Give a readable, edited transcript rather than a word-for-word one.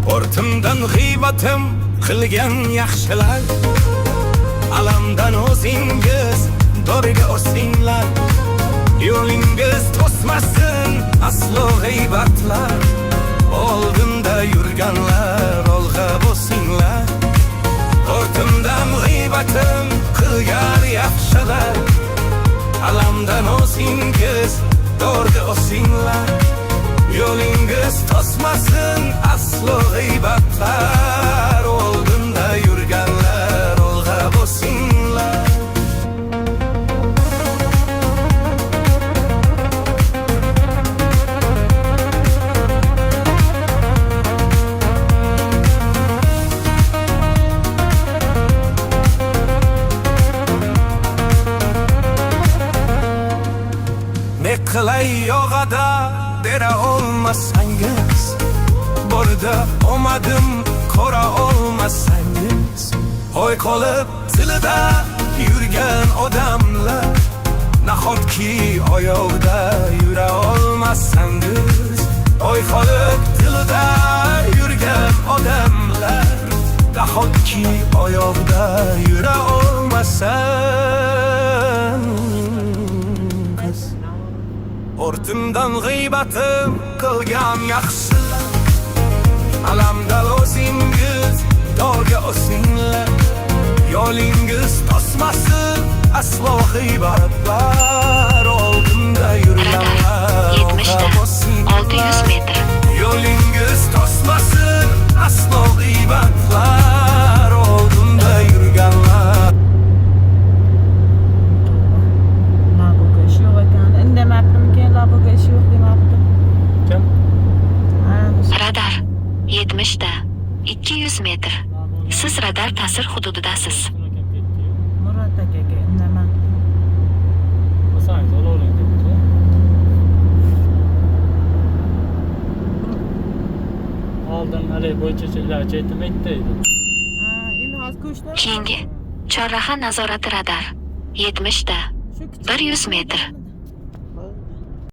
Ortimdan g'iybatim qilgan yaxshilar, alamdan o'zingiz doriga o'singlar. Yo'lingiz to'smasin aslo g'iybatlar, oldinda yurganlar olg'a bo'lsinglar. Ortimdan g'iybatim qilgan yaxshilar, alamdan o'zingiz doriga o'singlar. Yo'lingiz to'smasin aslo g'iybatlar, oldinda yurganlar olg'a bo'lsinglar. Ne qilay yog'ada bera olmasangiz, borida omadim ko'ra olmasangiz, hoy qolib tilida yurgan odamlar, nahotki oyoqda yura olmasangiz. Hoy qolib tilida yurgan odamlar, nahotki oyoqda yura olmasangiz. Ortimdan g'iybatim qilgan yaxshilar, alamdan o'zingiz dorga o'singlar. Yo'lingiz to'smasin aslo g'iybatlar, oldinda yurganlar olg'a bo'lsinglar. 600 metr. Yo'lingiz to'smasin aslo g'iybatlar, oldinda yurganlar. Labuga ish yo'q ekan. Indamabdimki, labuga ish yo'q demabdi. Kim? Radar 70 da 200 metr. Siz radar ta'sir hududidasiz. Murod akaga indamabdi. Qo'sangiz olavering debdi. Oldin haligi bo'yicha iloji aytmaydi edi. Endi hozir ko'chlar. Keyingi chorraha nazorati radar 70 da 100 metr.